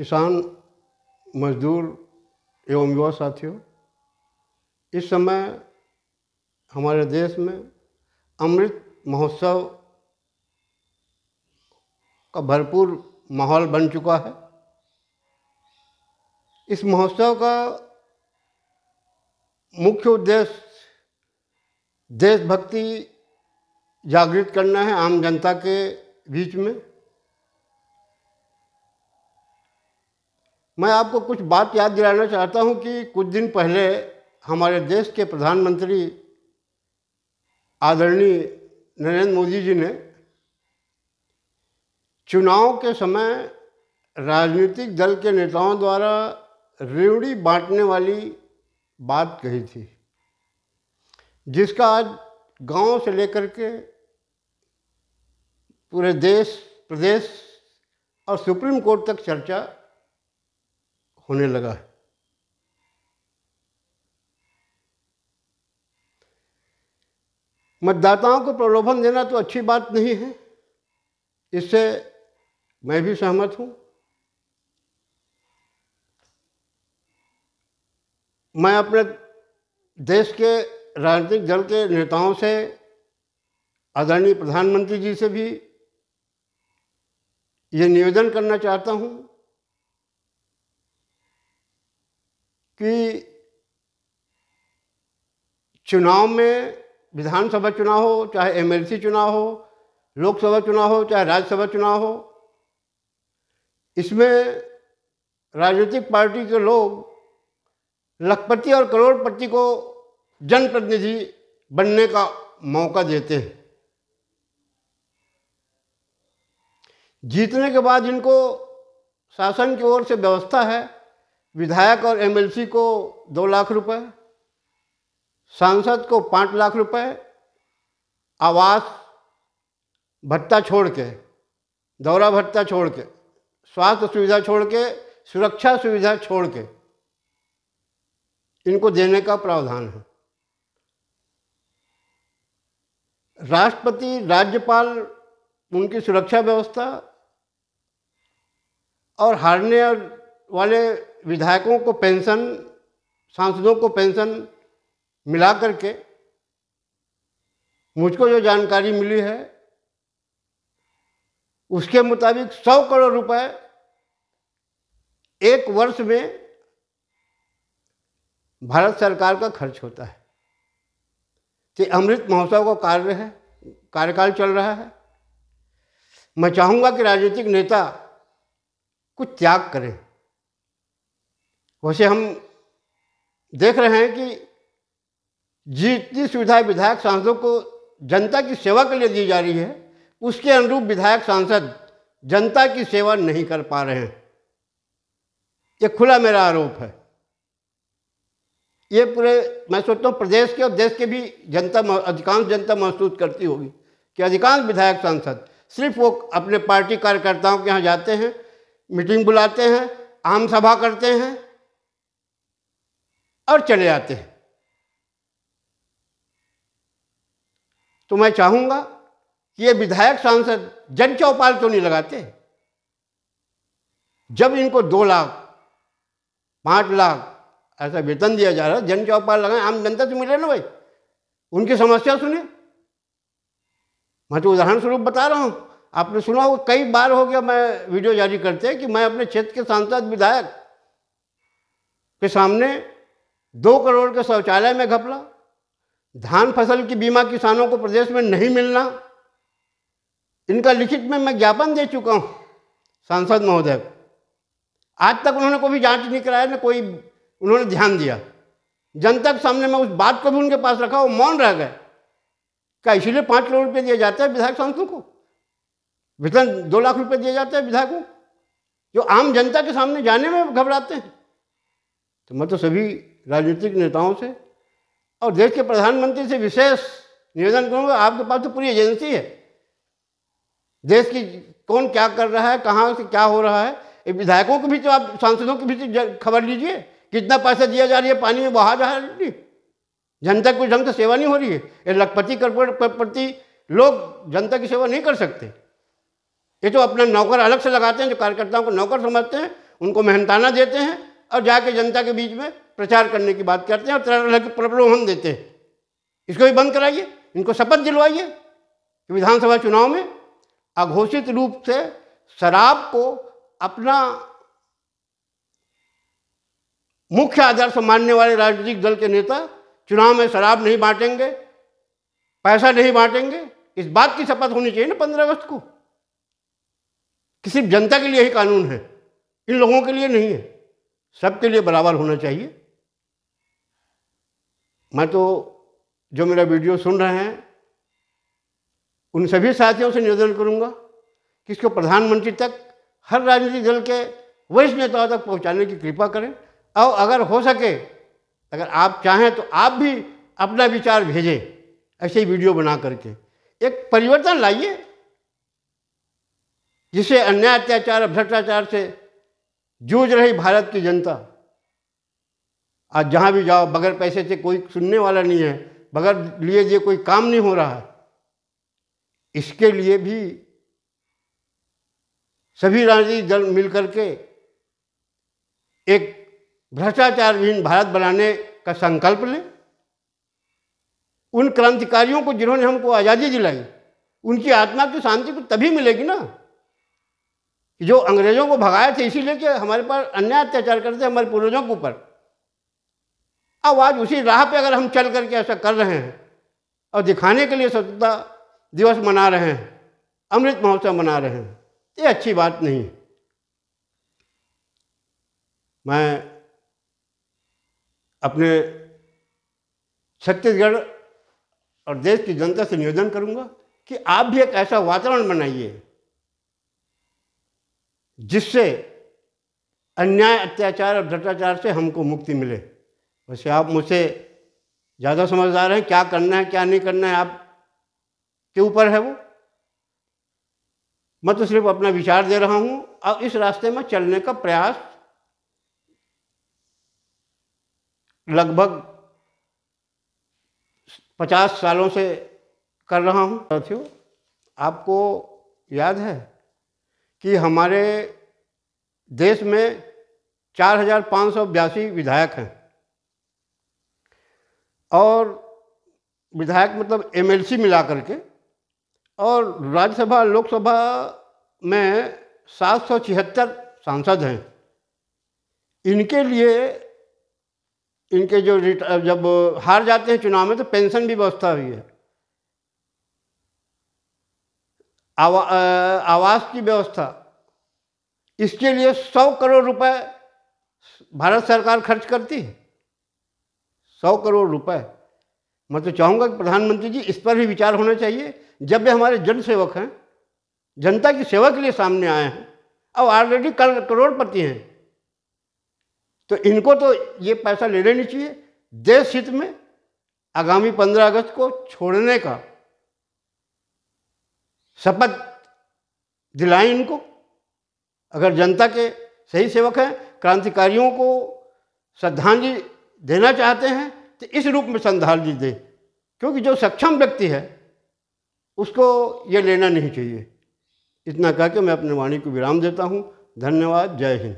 किसान, मजदूर एवं युवा साथियों, इस समय हमारे देश में अमृत महोत्सव का भरपूर माहौल बन चुका है। इस महोत्सव का मुख्य उद्देश्य देशभक्ति जागृत करना है आम जनता के बीच में। मैं आपको कुछ बात याद दिलाना चाहता हूं कि कुछ दिन पहले हमारे देश के प्रधानमंत्री आदरणीय नरेंद्र मोदी जी ने चुनाव के समय राजनीतिक दल के नेताओं द्वारा रेवड़ी बांटने वाली बात कही थी, जिसका आज गांव से लेकर के पूरे देश, प्रदेश और सुप्रीम कोर्ट तक चर्चा होने लगा है। मतदाताओं को प्रलोभन देना तो अच्छी बात नहीं है, इससे मैं भी सहमत हूं। मैं अपने देश के राजनीतिक दल के नेताओं से, आदरणीय प्रधानमंत्री जी से भी ये निवेदन करना चाहता हूं कि चुनाव में, विधानसभा चुनाव हो, चाहे एमएलसी चुनाव हो, लोकसभा चुनाव हो, चाहे राज्यसभा चुनाव हो, इसमें राजनीतिक पार्टी के लोग लखपति और करोड़पति को जनप्रतिनिधि बनने का मौका देते हैं। जीतने के बाद इनको शासन की ओर से व्यवस्था है, विधायक और एमएलसी को 2 लाख रुपए, सांसद को 5 लाख रुपए, आवास भत्ता छोड़ के, दौरा भत्ता छोड़ के, स्वास्थ्य सुविधा छोड़ के, सुरक्षा सुविधा छोड़ के इनको देने का प्रावधान है। राष्ट्रपति, राज्यपाल, उनकी सुरक्षा व्यवस्था और हारने वाले विधायकों को पेंशन, सांसदों को पेंशन मिला करके मुझको जो जानकारी मिली है उसके मुताबिक 100 करोड़ रुपए एक वर्ष में भारत सरकार का खर्च होता है। तो अमृत महोत्सव का कार्यकाल चल रहा है। मैं चाहूँगा कि राजनीतिक नेता कुछ त्याग करें। वैसे हम देख रहे हैं कि जितनी सुविधाएं विधायक सांसदों को जनता की सेवा के लिए दी जा रही है, उसके अनुरूप विधायक सांसद जनता की सेवा नहीं कर पा रहे हैं। ये खुला मेरा आरोप है। ये पूरे, मैं सोचता हूँ प्रदेश के और देश के भी जनता, अधिकांश जनता महसूस करती होगी कि अधिकांश विधायक सांसद सिर्फ वो अपने पार्टी कार्यकर्ताओं के यहाँ जाते हैं, मीटिंग बुलाते हैं, आम सभा करते हैं और चले आते हैं। तो मैं चाहूँगा कि ये विधायक सांसद जन चौपाल क्यों नहीं लगाते? जब इनको 2 लाख, 5 लाख ऐसा वेतन दिया जा रहा है, जन चौपाल लगाएं, आम जनता से मिले ना भाई, उनकी समस्या सुने। मैं तो उदाहरण स्वरूप बता रहा हूँ। आपने सुना होगा, कई बार हो गया मैं वीडियो जारी करते कि मैं अपने क्षेत्र के सांसद विधायक के सामने 2 करोड़ के शौचालय में घपला, धान फसल की बीमा किसानों को प्रदेश में नहीं मिलना, इनका लिखित में मैं ज्ञापन दे चुका हूँ सांसद महोदय को। आज तक उन्होंने कोई जांच नहीं कराया, न कोई उन्होंने ध्यान दिया। जनता के सामने मैं उस बात को भी उनके पास रखा, वो मौन रह गए। क्या इसीलिए 5 करोड़ रुपये दिए जाते हैं विधायक सांसदों को? वेतन 2 लाख रुपए दिए जाते हैं विधायकों, जो आम जनता के सामने जाने में घबराते हैं। तो मैं तो सभी राजनीतिक नेताओं से और देश के प्रधानमंत्री से विशेष निवेदन करूँगा, आपके पास तो पूरी एजेंसी है, देश की कौन क्या कर रहा है, कहाँ से क्या हो रहा है, ये विधायकों को भी तो आप, सांसदों की भी तो खबर लीजिए। कितना पैसा दिया जा रही है, पानी में बहा जा रही है, जनता को ढंग से सेवा नहीं हो रही है। ये लखपति करोड़पति लोग जनता की सेवा नहीं कर सकते। ये तो अपना नौकर अलग से लगाते हैं, जो कार्यकर्ताओं को नौकर समझते हैं, उनको मेहनताना देते हैं और जाके जनता के बीच में प्रचार करने की बात करते हैं और तरह तरह के प्रलोभन देते हैं। इसको भी बंद कराइए, इनको शपथ दिलवाइए कि विधानसभा चुनाव में अघोषित रूप से शराब को अपना मुख्य आदर्श मानने वाले राजनीतिक दल के नेता चुनाव में शराब नहीं बांटेंगे, पैसा नहीं बांटेंगे। इस बात की शपथ होनी चाहिए ना 15 अगस्त को कि सिर्फ जनता के लिए ही कानून है, इन लोगों के लिए नहीं है, सबके लिए बराबर होना चाहिए। मैं तो जो मेरा वीडियो सुन रहे हैं उन सभी साथियों से निवेदन करूंगा कि इसको प्रधानमंत्री तक, हर राजनीतिक दल के वरिष्ठ नेताओं तक पहुंचाने की कृपा करें। और अगर हो सके, अगर आप चाहें तो आप भी अपना विचार भेजें ऐसे ही वीडियो बना करके। एक परिवर्तन लाइए जिसे अन्याय, अत्याचार, भ्रष्टाचार से जूझ रही भारत की जनता, आज जहाँ भी जाओ बगैर पैसे से कोई सुनने वाला नहीं है, बगैर लिए दिए कोई काम नहीं हो रहा है। इसके लिए भी सभी राजनीतिक दल मिलकर के एक भ्रष्टाचार विहीन भारत बनाने का संकल्प लें। उन क्रांतिकारियों को जिन्होंने हमको आज़ादी दिलाई, उनकी आत्मा की शांति को तभी मिलेगी ना, जो अंग्रेजों को भगाए थे इसीलिए कि हमारे पर अन्याय अत्याचार करते हमारे पूर्वजों के ऊपर। अब आज उसी राह पे अगर हम चल करके ऐसा कर रहे हैं और दिखाने के लिए स्वतंत्रता दिवस मना रहे हैं, अमृत महोत्सव मना रहे हैं, ये अच्छी बात नहीं। मैं अपने छत्तीसगढ़ और देश की जनता से निवेदन करूंगा कि आप भी एक ऐसा वातावरण बनाइए जिससे अन्याय, अत्याचार और भ्रष्टाचार से हमको मुक्ति मिले। वैसे आप मुझसे ज़्यादा समझदार हैं, क्या करना है क्या नहीं करना है आप के ऊपर है वो। मैं तो सिर्फ अपना विचार दे रहा हूँ और इस रास्ते में चलने का प्रयास लगभग 50 सालों से कर रहा हूँ। साथियों, आपको याद है कि हमारे देश में 4582 विधायक हैं और विधायक मतलब एमएलसी मिला करके, और राज्यसभा लोकसभा में 776 सांसद हैं। इनके लिए, इनके जो जब हार जाते हैं चुनाव में तो पेंशन भी व्यवस्था हुई है, आवास की व्यवस्था, इसके लिए 100 करोड़ रुपए भारत सरकार खर्च करती है। 100 करोड़ रुपए। मैं तो चाहूँगा कि प्रधानमंत्री जी इस पर भी विचार होना चाहिए। जब वे हमारे जन सेवक हैं, जनता की सेवा के लिए सामने आए हैं, अब ऑलरेडी करोड़पति हैं, तो इनको तो ये पैसा ले लेनी चाहिए। देश हित में आगामी 15 अगस्त को छोड़ने का शपथ दिलाएं इनको। अगर जनता के सही सेवक हैं, क्रांतिकारियों को श्रद्धांजलि देना चाहते हैं तो इस रूप में श्रद्धांजलि दें, क्योंकि जो सक्षम व्यक्ति है उसको ये लेना नहीं चाहिए। इतना कह के मैं अपनी वाणी को विराम देता हूँ। धन्यवाद। जय हिंद।